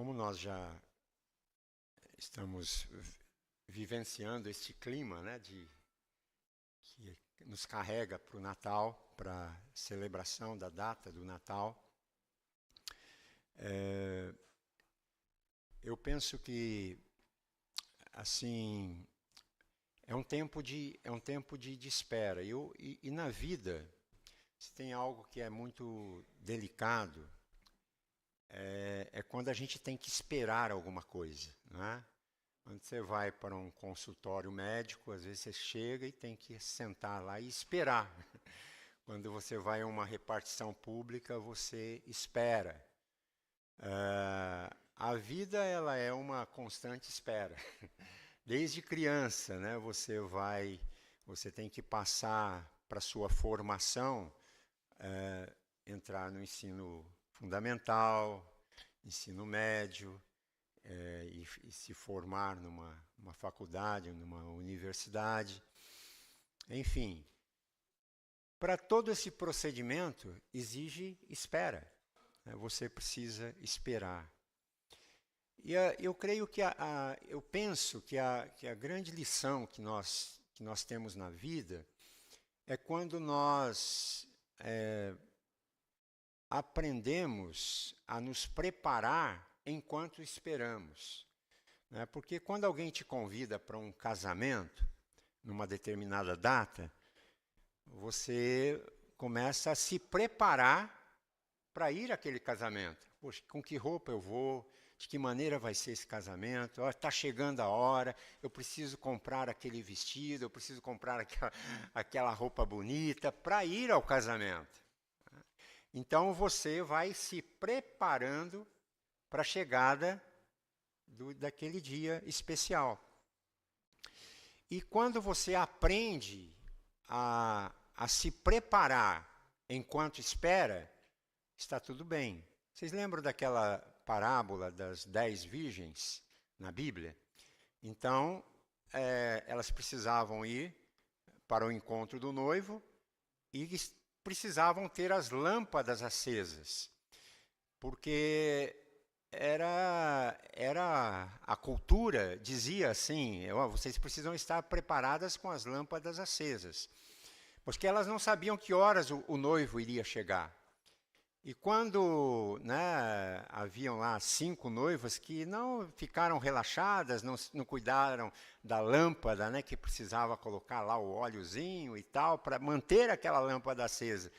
Como nós já estamos vivenciando este clima, né, que nos carrega para o Natal, para a celebração da data do Natal, eu penso que assim é um tempo de espera. E na vida, se tem algo que é muito delicado, é quando a gente tem que esperar alguma coisa, né? Quando você vai para um consultório médico, às vezes você chega e tem que sentar lá e esperar. Quando você vai a uma repartição pública, você espera. A vida, ela é uma constante espera. Desde criança, né, você tem que passar para sua formação, entrar no ensino fundamental, ensino médio, e se formar numa faculdade, numa universidade. Enfim, para todo esse procedimento exige espera, né? Você precisa esperar. E eu creio que eu penso que a grande lição que nós temos na vida é quando nós aprendemos a nos preparar enquanto esperamos, né? Porque quando alguém te convida para um casamento, numa determinada data, você começa a se preparar para ir àquele casamento. Poxa, com que roupa eu vou? De que maneira vai ser esse casamento? Está chegando a hora, eu preciso comprar aquele vestido, eu preciso comprar aquela roupa bonita para ir ao casamento. Então você vai se preparando para a chegada daquele dia especial. E quando você aprende a se preparar enquanto espera, está tudo bem. Vocês lembram daquela parábola das 10 virgens na Bíblia? Então, elas precisavam ir para o encontro do noivo e precisavam ter as lâmpadas acesas, porque era a cultura dizia assim: vocês precisam estar preparadas com as lâmpadas acesas, porque elas não sabiam que horas o noivo iria chegar. E quando, né, haviam lá 5 noivas que não ficaram relaxadas, não cuidaram da lâmpada, né, que precisava colocar lá o óleozinho e tal, para manter aquela lâmpada acesa.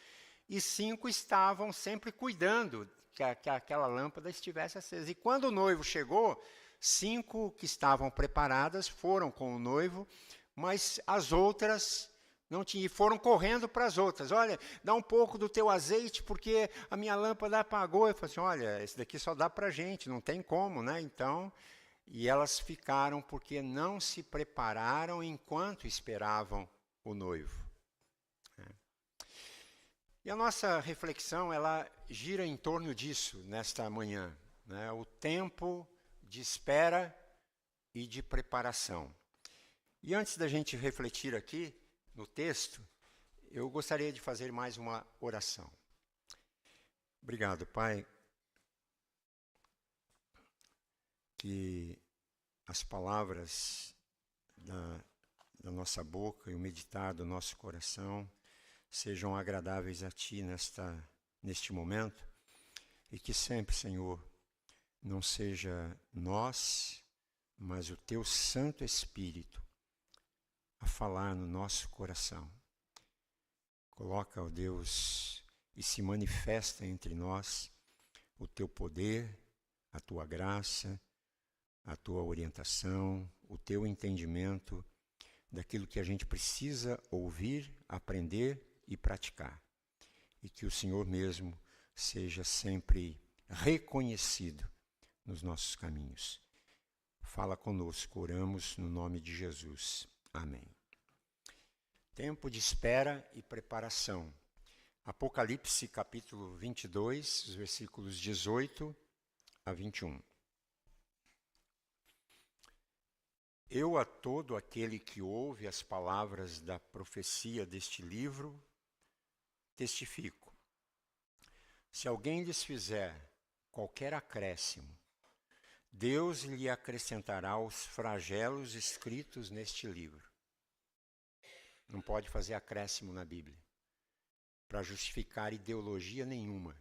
E 5 estavam sempre cuidando que aquela lâmpada estivesse acesa. E quando o noivo chegou, 5 que estavam preparadas foram com o noivo, mas as outras não tinham, e foram correndo para as outras. Olha, dá um pouco do teu azeite, porque a minha lâmpada apagou. Eu falei assim, olha, esse daqui só dá para a gente, não tem como, né? Então, e elas ficaram porque não se prepararam enquanto esperavam o noivo. E a nossa reflexão, ela gira em torno disso nesta manhã, né? O tempo de espera e de preparação. E antes da gente refletir aqui no texto, eu gostaria de fazer mais uma oração. Obrigado, Pai, que as palavras da nossa boca e o meditar do nosso coração sejam agradáveis a Ti neste momento, e que sempre, Senhor, não seja nós, mas o Teu Santo Espírito a falar no nosso coração. Coloca, ó Deus, e se manifesta entre nós o Teu poder, a Tua graça, a Tua orientação, o Teu entendimento daquilo que a gente precisa ouvir, aprender e praticar. E que o Senhor mesmo seja sempre reconhecido nos nossos caminhos. Fala conosco, oramos no nome de Jesus. Amém. Tempo de espera e preparação. Apocalipse capítulo 22, os versículos 18 a 21. Eu a todo aquele que ouve as palavras da profecia deste livro, testifico. Se alguém lhes fizer qualquer acréscimo, Deus lhe acrescentará os flagelos escritos neste livro. Não pode fazer acréscimo na Bíblia para justificar ideologia nenhuma.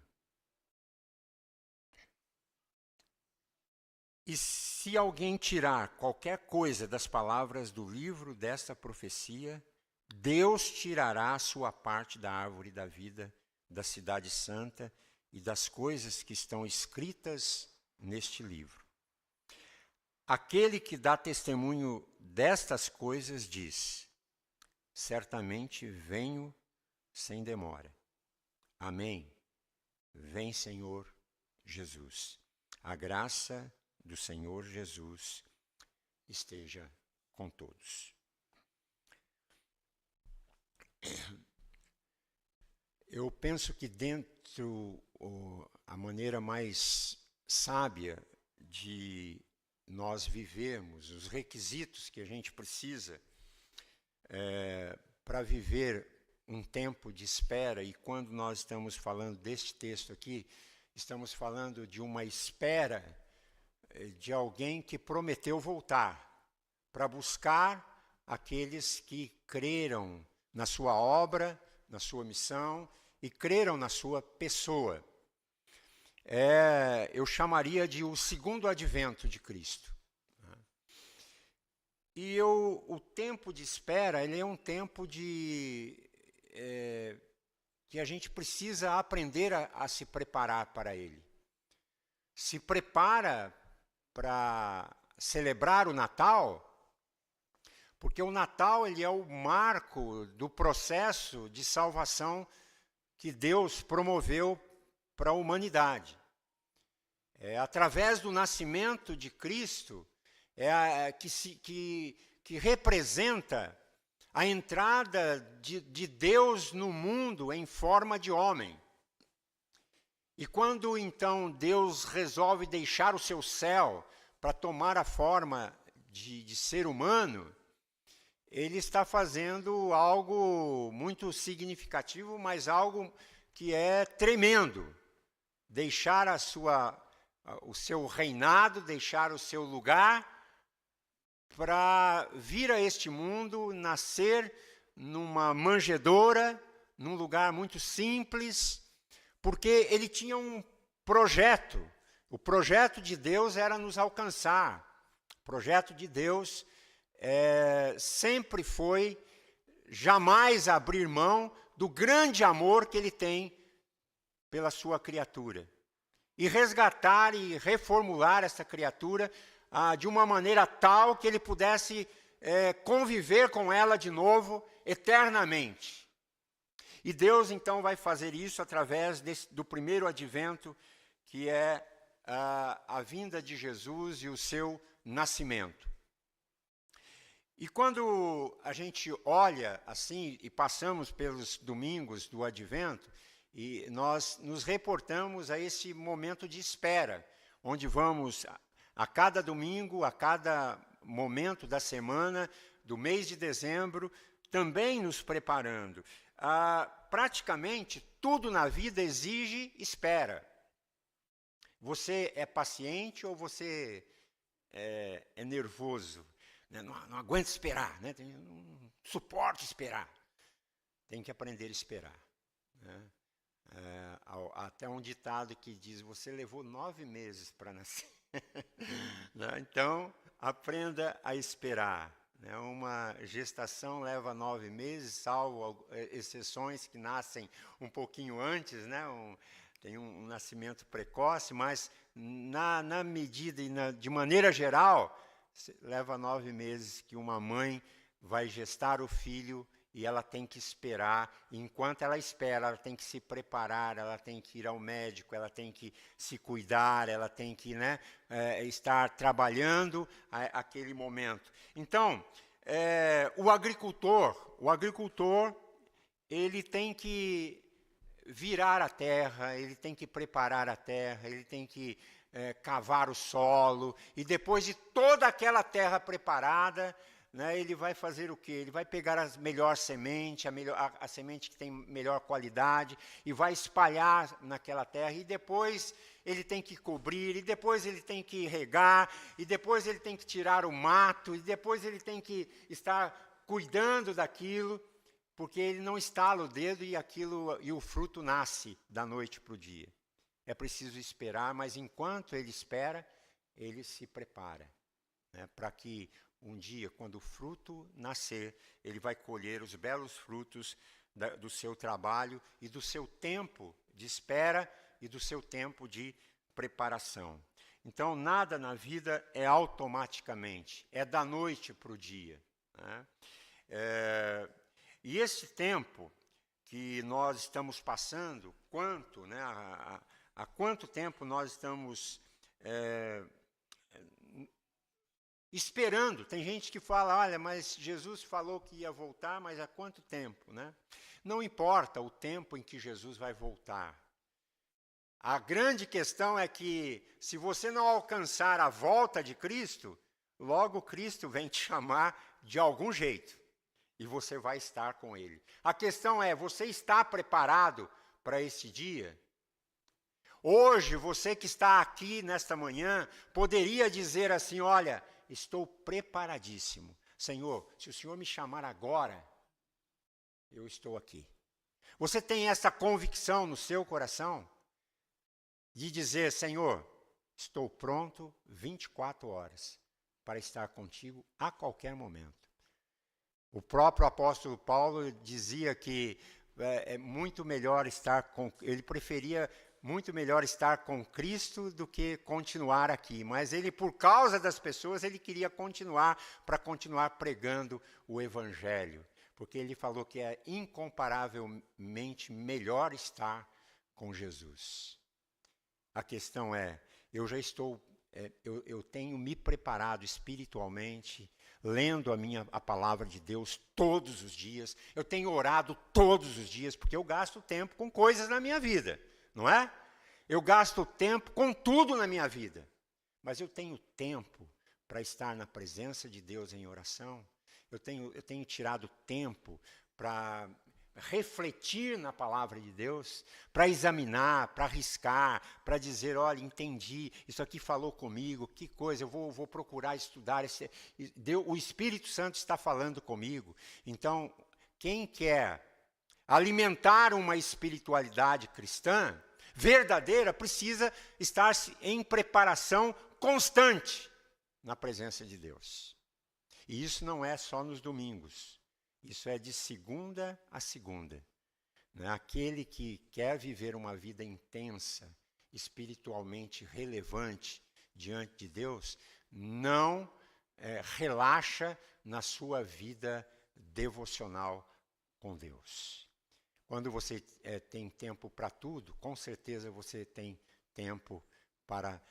E se alguém tirar qualquer coisa das palavras do livro desta profecia, Deus tirará a sua parte da árvore da vida, da cidade santa e das coisas que estão escritas neste livro. Aquele que dá testemunho destas coisas diz: certamente venho sem demora. Amém. Vem, Senhor Jesus. A graça do Senhor Jesus esteja com todos. Eu penso que a maneira mais sábia de nós vivermos, os requisitos que a gente precisa para viver um tempo de espera, e quando nós estamos falando deste texto aqui, estamos falando de uma espera de alguém que prometeu voltar para buscar aqueles que creram na sua obra, na sua missão e creram na sua pessoa. Eu chamaria de o segundo advento de Cristo. E o tempo de espera, ele é um tempo que a gente precisa aprender a se preparar para ele. Se prepara para celebrar o Natal, porque o Natal ele é o marco do processo de salvação que Deus promoveu para a humanidade. Através do nascimento de Cristo, que representa a entrada de Deus no mundo em forma de homem. E quando então Deus resolve deixar o seu céu para tomar a forma de ser humano, ele está fazendo algo muito significativo, mas algo que é tremendo. Deixar o seu reinado, deixar o seu lugar para vir a este mundo, nascer numa manjedoura, num lugar muito simples, porque ele tinha um projeto. O projeto de Deus era nos alcançar. O projeto de Deus sempre foi jamais abrir mão do grande amor que ele tem pela sua criatura. E resgatar e reformular essa criatura de uma maneira tal que ele pudesse conviver com ela de novo eternamente. E Deus, então, vai fazer isso através do primeiro advento, que é a vinda de Jesus e o seu nascimento. E quando a gente olha assim e passamos pelos domingos do advento, e nós nos reportamos a esse momento de espera, onde vamos a cada domingo, a cada momento da semana, do mês de dezembro, também nos preparando. Praticamente tudo na vida exige espera. Você é paciente ou você é nervoso? Não aguento esperar, né? Não suporto esperar. Tem que aprender a esperar. Né? Até um ditado que diz: você levou 9 meses para nascer. Então, aprenda a esperar. Uma gestação leva 9 meses, salvo exceções que nascem um pouquinho antes, né? Tem um nascimento precoce, mas na medida e de maneira geral, leva 9 meses que uma mãe vai gestar o filho e ela tem que esperar. E enquanto ela espera, ela tem que se preparar, ela tem que ir ao médico, ela tem que se cuidar, ela tem que estar trabalhando aquele momento. Então, o agricultor, ele tem que virar a terra, ele tem que preparar a terra, ele tem que cavar o solo, e depois de toda aquela terra preparada, né, ele vai fazer o quê? Ele vai pegar a melhor semente, a semente que tem melhor qualidade, e vai espalhar naquela terra, e depois ele tem que cobrir, e depois ele tem que regar, e depois ele tem que tirar o mato, e depois ele tem que estar cuidando daquilo, porque ele não estala o dedo e o fruto nasce da noite para o dia. É preciso esperar, mas enquanto ele espera, ele se prepara, né, para que um dia, quando o fruto nascer, ele vai colher os belos frutos do seu trabalho e do seu tempo de espera e do seu tempo de preparação. Então, nada na vida é automaticamente, é da noite para o dia, né? E esse tempo que nós estamos passando, né, há quanto tempo nós estamos esperando? Tem gente que fala, olha, mas Jesus falou que ia voltar, mas há quanto tempo, né? Não importa o tempo em que Jesus vai voltar. A grande questão é que, se você não alcançar a volta de Cristo, logo Cristo vem te chamar de algum jeito, e você vai estar com Ele. A questão é, você está preparado para esse dia? Hoje, você que está aqui nesta manhã, poderia dizer assim, olha, estou preparadíssimo. Senhor, se o Senhor me chamar agora, eu estou aqui. Você tem essa convicção no seu coração de dizer, Senhor, estou pronto 24 horas para estar contigo a qualquer momento. O próprio apóstolo Paulo dizia que é muito melhor ele preferia muito melhor estar com Cristo do que continuar aqui. Mas ele, por causa das pessoas, ele queria continuar, para continuar pregando o Evangelho. Porque ele falou que é incomparavelmente melhor estar com Jesus. A questão é, eu já estou, eu tenho me preparado espiritualmente, lendo a palavra de Deus todos os dias. Eu tenho orado todos os dias, porque eu gasto tempo com coisas na minha vida. Não é? Eu gasto tempo com tudo na minha vida. Mas eu tenho tempo para estar na presença de Deus em oração. Eu tenho tirado tempo para refletir na palavra de Deus, para examinar, para arriscar, para dizer, olha, entendi, isso aqui falou comigo, que coisa, eu vou procurar estudar. O Espírito Santo está falando comigo. Então, quem quer alimentar uma espiritualidade cristã verdadeira, precisa estar em preparação constante na presença de Deus. E isso não é só nos domingos, isso é de segunda a segunda. Né? Aquele que quer viver uma vida intensa, espiritualmente relevante diante de Deus, não relaxa na sua vida devocional com Deus. Quando você tem tempo para tudo, com certeza você tem tempo para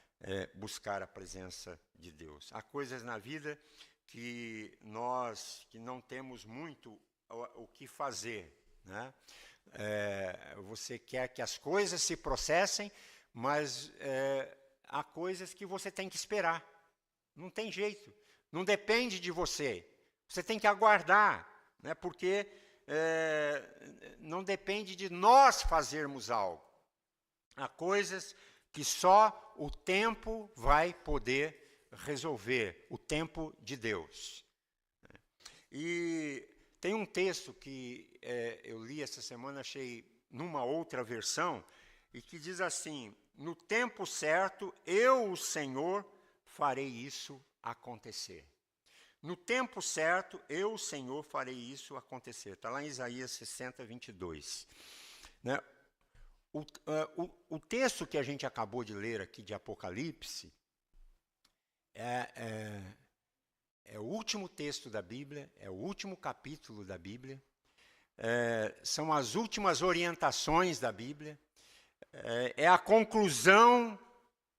buscar a presença de Deus. Há coisas na vida que nós que não temos muito o que fazer, né? Você quer que as coisas se processem, mas há coisas que você tem que esperar. Não tem jeito, não depende de você. Você tem que aguardar, né? Porque não depende de nós fazermos algo. Há coisas que só o tempo vai poder resolver, o tempo de Deus. E tem um texto que eu li essa semana, achei numa outra versão, e que diz assim, no tempo certo, eu, o Senhor, farei isso acontecer. No tempo certo, eu, o Senhor, farei isso acontecer. Está lá em Isaías 60, 22. Né? O texto que a gente acabou de ler aqui de Apocalipse é o último texto da Bíblia, é o último capítulo da Bíblia, são as últimas orientações da Bíblia, é a conclusão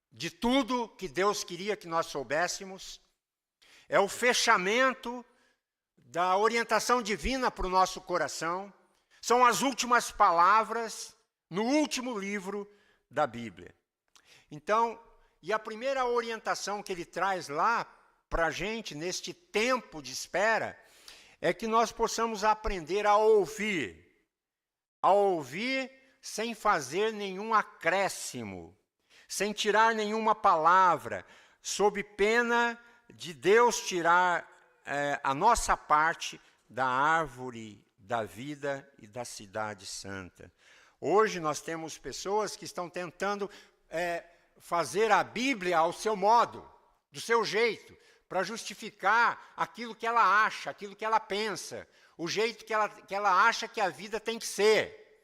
de tudo que Deus queria que nós soubéssemos, é o fechamento da orientação divina para o nosso coração, são as últimas palavras no último livro da Bíblia. Então, e a primeira orientação que ele traz lá para a gente, neste tempo de espera, é que nós possamos aprender a ouvir sem fazer nenhum acréscimo, sem tirar nenhuma palavra, sob pena de Deus tirar a nossa parte da árvore da vida e da cidade santa. Hoje nós temos pessoas que estão tentando fazer a Bíblia ao seu modo, do seu jeito, para justificar aquilo que ela acha, aquilo que ela pensa, o jeito que ela acha que a vida tem que ser.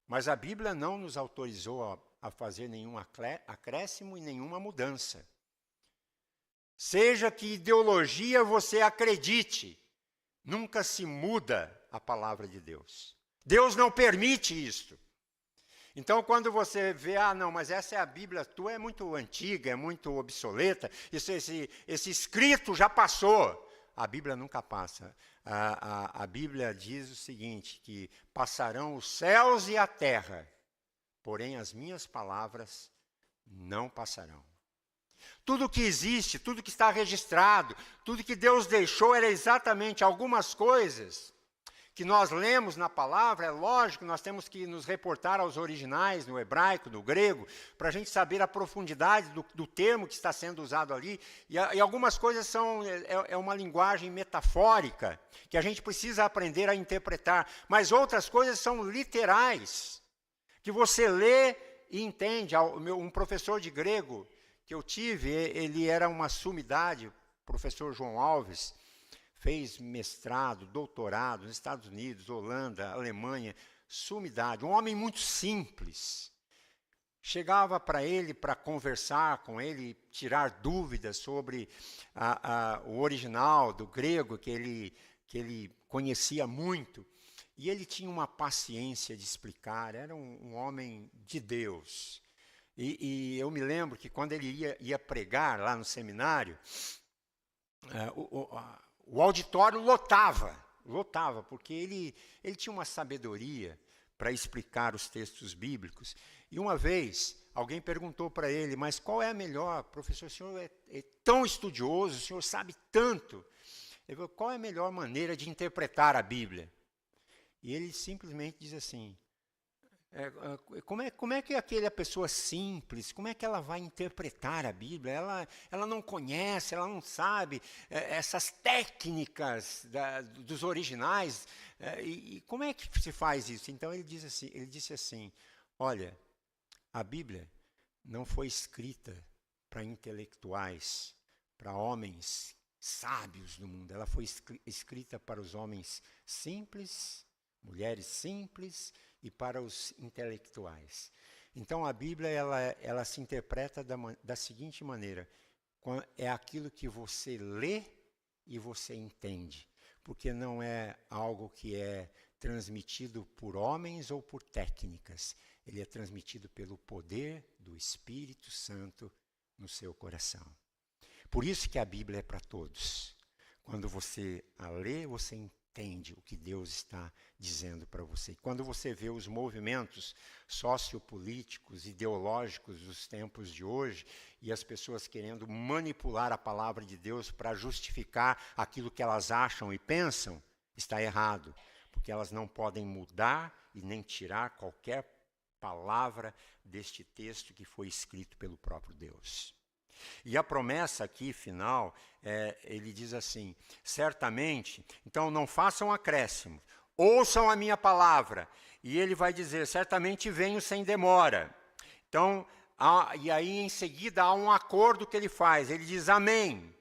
Mas a Bíblia não nos autorizou a fazer nenhum acréscimo e nenhuma mudança. Seja que ideologia você acredite, nunca se muda a palavra de Deus. Deus não permite isto. Então, quando você vê, não, mas essa é a Bíblia tua, é muito antiga, é muito obsoleta, esse escrito já passou. A Bíblia nunca passa. A Bíblia diz o seguinte, que passarão os céus e a terra, porém as minhas palavras não passarão. Tudo que existe, tudo que está registrado, tudo que Deus deixou era exatamente algumas coisas que nós lemos na palavra. É lógico, nós temos que nos reportar aos originais, no hebraico, no grego, para a gente saber a profundidade do termo que está sendo usado ali. E algumas coisas é uma linguagem metafórica, que a gente precisa aprender a interpretar. Mas outras coisas são literais, que você lê e entende. Um professor de grego que eu tive, ele era uma sumidade, o professor João Alves, fez mestrado, doutorado nos Estados Unidos, Holanda, Alemanha, sumidade, um homem muito simples. Chegava para ele, para conversar com ele, tirar dúvidas sobre o original do grego, que ele conhecia muito, e ele tinha uma paciência de explicar, era um homem de Deus. E eu me lembro que quando ele ia pregar lá no seminário, o auditório lotava, porque ele tinha uma sabedoria para explicar os textos bíblicos. E uma vez, alguém perguntou para ele, mas qual é a melhor? Professor, o senhor é tão estudioso, o senhor sabe tanto. Ele falou, qual é a melhor maneira de interpretar a Bíblia? E ele simplesmente diz assim, como é que aquela pessoa simples, como é que ela vai interpretar a Bíblia? Ela não conhece, ela não sabe essas técnicas dos originais. E como é que se faz isso? Então ele disse assim, olha, a Bíblia não foi escrita para intelectuais, para homens sábios do mundo. Ela foi escrita para os homens simples, mulheres simples, e para os intelectuais. Então, a Bíblia ela se interpreta da seguinte maneira, é aquilo que você lê e você entende, porque não é algo que é transmitido por homens ou por técnicas, ele é transmitido pelo poder do Espírito Santo no seu coração. Por isso que a Bíblia é para todos. Quando você a lê, você entende o que Deus está dizendo para você. Quando você vê os movimentos sociopolíticos, ideológicos dos tempos de hoje, e as pessoas querendo manipular a palavra de Deus para justificar aquilo que elas acham e pensam, está errado, porque elas não podem mudar e nem tirar qualquer palavra deste texto que foi escrito pelo próprio Deus. E a promessa aqui, final, ele diz assim, certamente, então não façam acréscimo, ouçam a minha palavra, e ele vai dizer, certamente venho sem demora. Então, e aí em seguida há um acordo que ele faz, ele diz amém,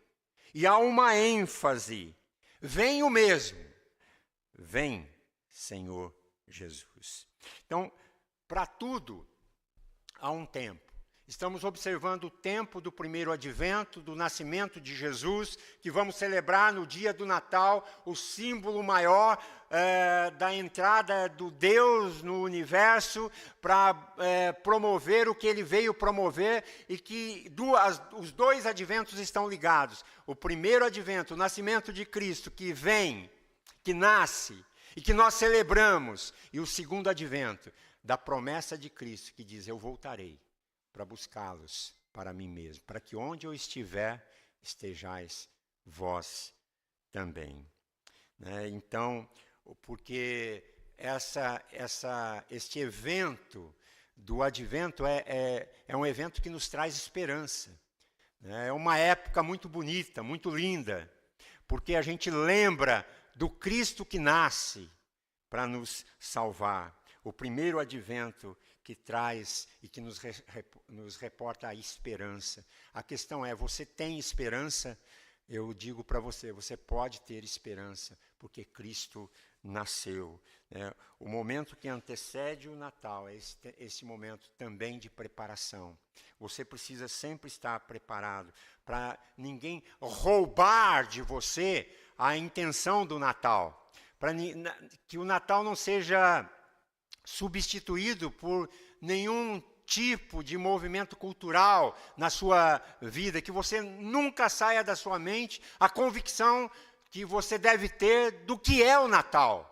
e há uma ênfase, venho mesmo, vem, Senhor Jesus. Então, para tudo há um tempo. Estamos observando o tempo do primeiro advento, do nascimento de Jesus, que vamos celebrar no dia do Natal, o símbolo maior da entrada do Deus no universo para promover o que ele veio promover e que os dois adventos estão ligados. O primeiro advento, o nascimento de Cristo, que vem, que nasce e que nós celebramos, e o segundo advento, da promessa de Cristo, que diz, eu voltarei para buscá-los para mim mesmo, para que onde eu estiver, estejais vós também. Né? Então, porque este evento do Advento é um evento que nos traz esperança. Né? É uma época muito bonita, muito linda, porque a gente lembra do Cristo que nasce para nos salvar. O primeiro Advento que traz e que nos reporta a esperança. A questão é, você tem esperança? Eu digo para você, você pode ter esperança, porque Cristo nasceu. Né? O momento que antecede o Natal é esse momento também de preparação. Você precisa sempre estar preparado para ninguém roubar de você a intenção do Natal. Para que o Natal não seja substituído por nenhum tipo de movimento cultural na sua vida, que você nunca saia da sua mente a convicção que você deve ter do que é o Natal.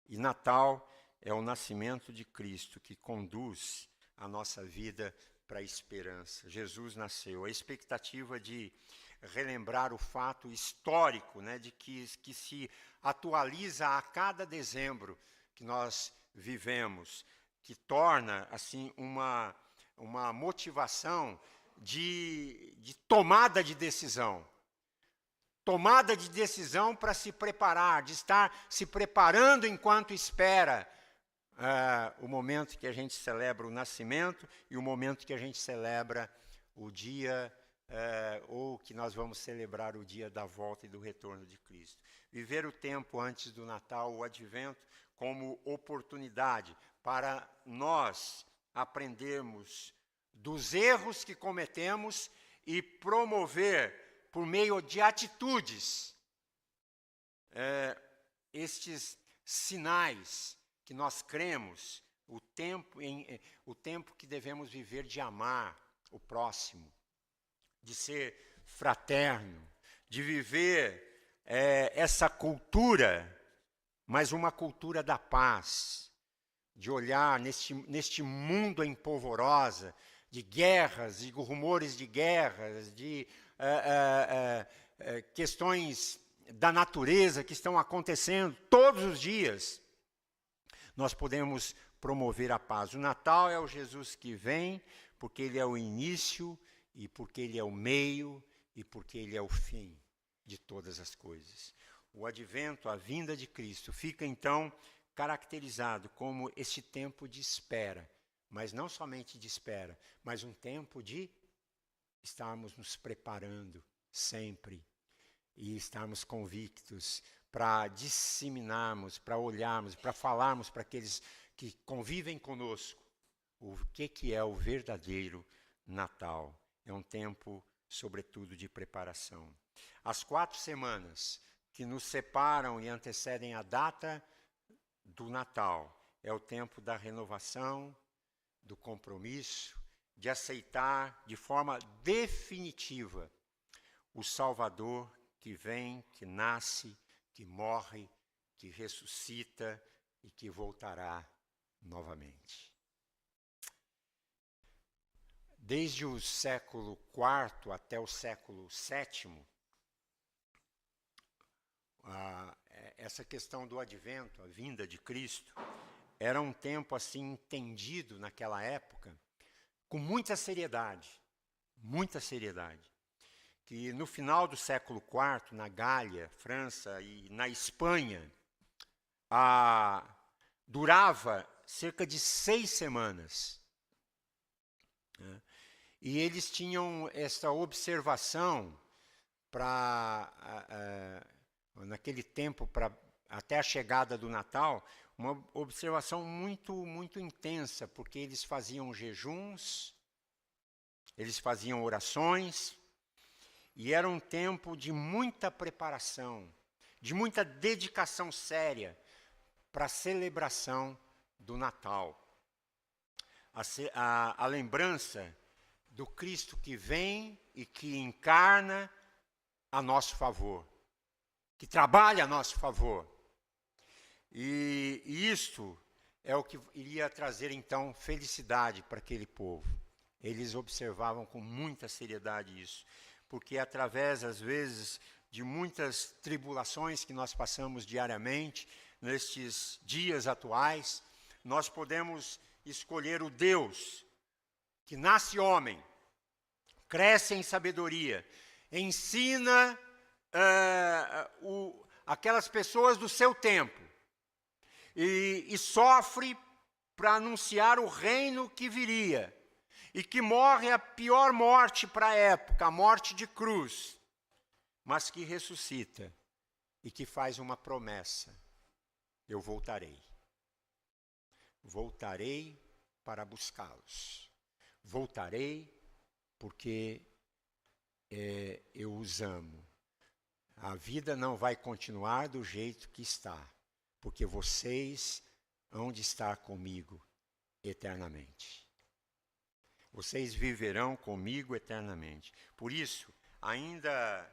E Natal é o nascimento de Cristo que conduz a nossa vida para a esperança. Jesus nasceu. A expectativa de relembrar o fato histórico, né, de que se atualiza a cada dezembro que nós vivemos, que torna assim uma motivação de tomada de decisão. Tomada de decisão para se preparar, de estar se preparando enquanto espera o momento que a gente celebra o nascimento e o momento que a gente celebra o dia, ou que nós vamos celebrar o dia da volta e do retorno de Cristo. Viver o tempo antes do Natal, o Advento, como oportunidade para nós aprendermos dos erros que cometemos e promover, por meio de atitudes, estes sinais que nós cremos, o tempo que devemos viver de amar o próximo, de ser fraterno, de viver essa cultura, mas uma cultura da paz, de olhar neste mundo em polvorosa, de guerras, de rumores de guerras, de questões da natureza que estão acontecendo todos os dias. Nós podemos promover a paz. O Natal é o Jesus que vem, porque ele é o início, e porque ele é o meio, e porque ele é o fim de todas as coisas. O Advento, a vinda de Cristo, fica então caracterizado como esse tempo de espera, mas não somente de espera, mas um tempo de estarmos nos preparando sempre e estarmos convictos para disseminarmos, para olharmos, para falarmos para aqueles que convivem conosco o que é o verdadeiro Natal. É um tempo, sobretudo, de preparação. As 4 semanas que nos separam e antecedem a data do Natal é o tempo da renovação, do compromisso, de aceitar de forma definitiva o Salvador que vem, que nasce, que morre, que ressuscita e que voltará novamente. Desde o século IV até o século VII, essa questão do Advento, a vinda de Cristo, era um tempo assim entendido naquela época com muita seriedade, que no final do século IV, na Gália, França e na Espanha, durava cerca de 6 semanas. Né? E eles tinham essa observação naquele tempo, até a chegada do Natal, uma observação muito intensa, porque eles faziam jejuns, eles faziam orações, e era um tempo de muita preparação, de muita dedicação séria para a celebração do Natal. A lembrança do Cristo que vem e que encarna a nosso favor, que trabalha a nosso favor. E isto é o que iria trazer, então, felicidade para aquele povo. Eles observavam com muita seriedade isso. porque através, às vezes, de muitas tribulações que nós passamos diariamente, nestes dias atuais, nós podemos escolher o Deus que nasce homem, cresce em sabedoria, ensina aquelas pessoas do seu tempo e sofre para anunciar o reino que viria e que morre a pior morte para a época, a morte de cruz, mas que ressuscita e que faz uma promessa: eu voltarei. Voltarei para buscá-los. Voltarei porque eu os amo. A vida não vai continuar do jeito que está, porque vocês hão de estar comigo eternamente. Vocês viverão comigo eternamente. Por isso, ainda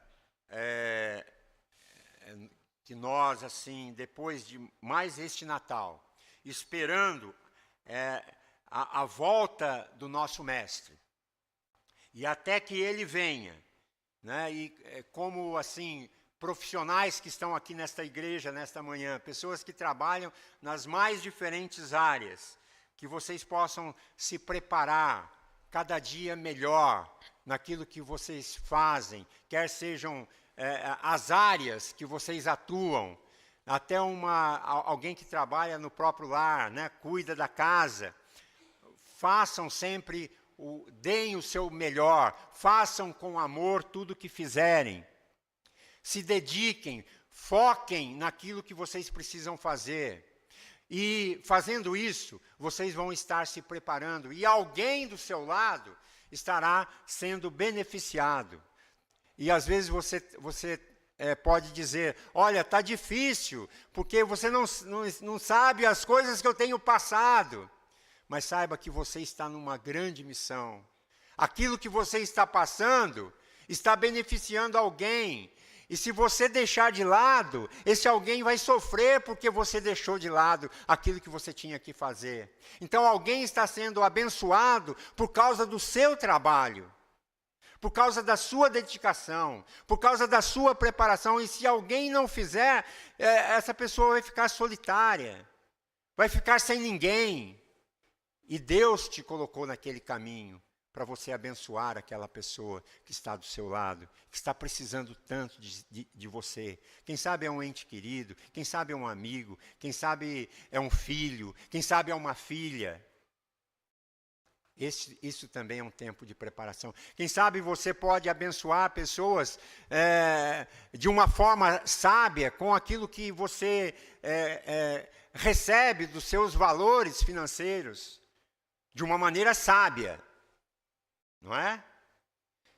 que nós, assim, depois de mais este Natal, esperando a volta do nosso Mestre, e até que Ele venha, né? E como, assim, profissionais que estão aqui nesta igreja, nesta manhã, pessoas que trabalham nas mais diferentes áreas, que vocês possam se preparar cada dia melhor naquilo que vocês fazem, quer sejam as áreas que vocês atuam, até alguém que trabalha no próprio lar, né, cuida da casa. Façam sempre, deem o seu melhor, façam com amor tudo o que fizerem. Se dediquem, foquem naquilo que vocês precisam fazer. E fazendo isso, vocês vão estar se preparando e alguém do seu lado estará sendo beneficiado. E às vezes você pode dizer: olha, está difícil, porque você não sabe as coisas que eu tenho passado. Mas saiba que você está numa grande missão. Aquilo que você está passando está beneficiando alguém. E se você deixar de lado, esse alguém vai sofrer porque você deixou de lado aquilo que você tinha que fazer. Então alguém está sendo abençoado por causa do seu trabalho, por causa da sua dedicação, por causa da sua preparação. E se alguém não fizer, essa pessoa vai ficar solitária, vai ficar sem ninguém. E Deus te colocou naquele caminho para você abençoar aquela pessoa que está do seu lado, que está precisando tanto de você. Quem sabe é um ente querido, quem sabe é um amigo, quem sabe é um filho, quem sabe é uma filha. Isso também é um tempo de preparação. Quem sabe você pode abençoar pessoas de uma forma sábia, com aquilo que você recebe dos seus valores financeiros, de uma maneira sábia. Não é?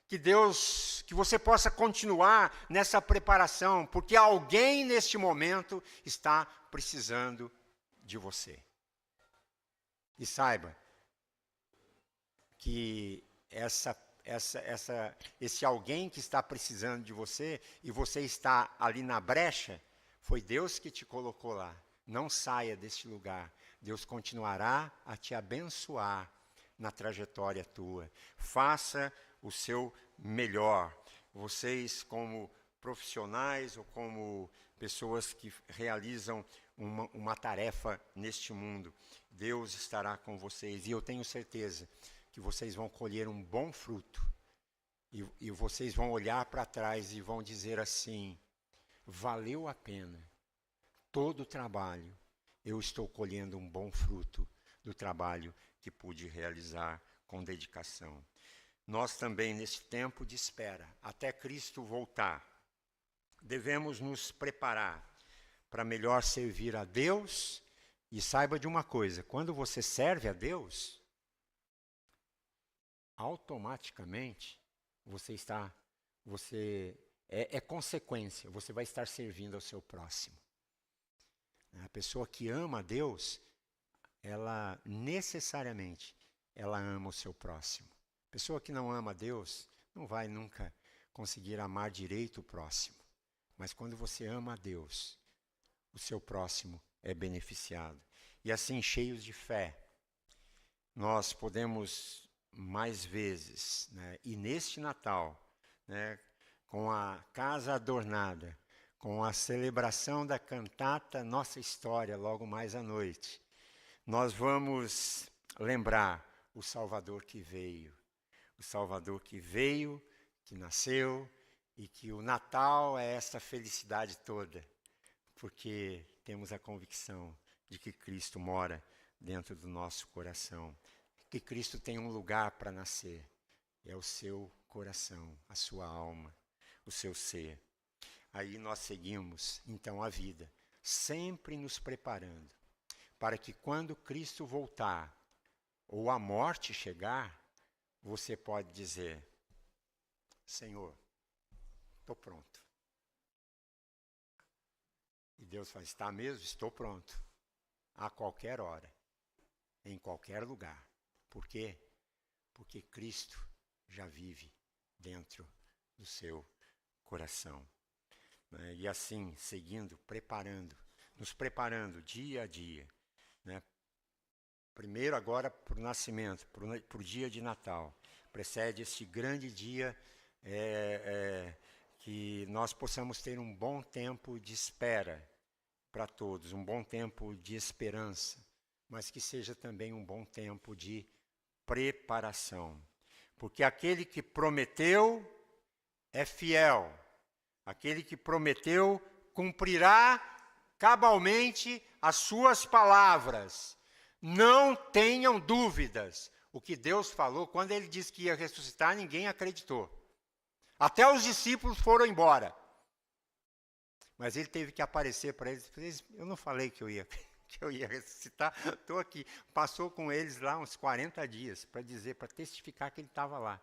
Que você possa continuar nessa preparação, porque alguém neste momento está precisando de você. E saiba que esse alguém que está precisando de você, e você está ali na brecha, foi Deus que te colocou lá. Não saia deste lugar. Deus continuará a te abençoar na trajetória tua. Faça o seu melhor. Vocês, como profissionais ou como pessoas que realizam uma tarefa neste mundo, Deus estará com vocês. E eu tenho certeza que vocês vão colher um bom fruto. E vocês vão olhar para trás e vão dizer assim: valeu a pena todo o trabalho. Eu estou colhendo um bom fruto do trabalho que pude realizar com dedicação. Nós também, nesse tempo de espera, até Cristo voltar, devemos nos preparar para melhor servir a Deus. E saiba de uma coisa: quando você serve a Deus, automaticamente é consequência, você vai estar servindo ao seu próximo. A pessoa que ama a Deus, ela necessariamente, ela ama o seu próximo. A pessoa que não ama a Deus, não vai nunca conseguir amar direito o próximo. Mas quando você ama a Deus, o seu próximo é beneficiado. E assim, cheios de fé, nós podemos mais vezes, né, e neste Natal, né, com a casa adornada, com a celebração da cantata Nossa História, logo mais à noite, nós vamos lembrar o Salvador que veio. O Salvador que veio, que nasceu, e que o Natal é essa felicidade toda, porque temos a convicção de que Cristo mora dentro do nosso coração, que Cristo tem um lugar para nascer, é o seu coração, a sua alma, o seu ser. Aí nós seguimos, então, a vida, sempre nos preparando, para que quando Cristo voltar, ou a morte chegar, você pode dizer, Senhor, estou pronto. E Deus fala, está mesmo? Estou pronto. A qualquer hora, em qualquer lugar. Por quê? Porque Cristo já vive dentro do seu coração. Né? E assim, seguindo, nos preparando dia a dia. Né? Primeiro agora para o nascimento, para o dia de Natal. Precede este grande dia que nós possamos ter um bom tempo de espera para todos, um bom tempo de esperança, mas que seja também um bom tempo de preparação. Porque aquele que prometeu é fiel. Aquele que prometeu cumprirá cabalmente as suas palavras. Não tenham dúvidas. O que Deus falou, quando ele disse que ia ressuscitar, ninguém acreditou. Até os discípulos foram embora. Mas ele teve que aparecer para eles. Eu não falei que eu ia ressuscitar, estou aqui. Passou com eles lá uns 40 dias para testificar que ele estava lá.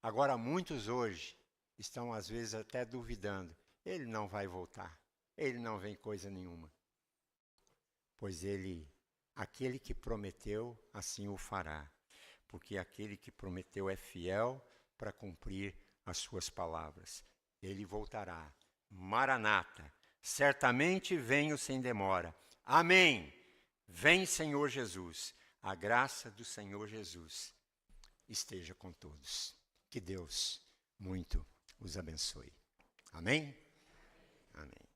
Agora, muitos hoje estão, às vezes, até duvidando. Ele não vai voltar. Ele não vem coisa nenhuma. Pois aquele que prometeu, assim o fará. Porque aquele que prometeu é fiel para cumprir as suas palavras. Ele voltará. Maranata, certamente venho sem demora. Amém. Vem, Senhor Jesus. A graça do Senhor Jesus esteja com todos. Que Deus muito os abençoe. Amém? Amém.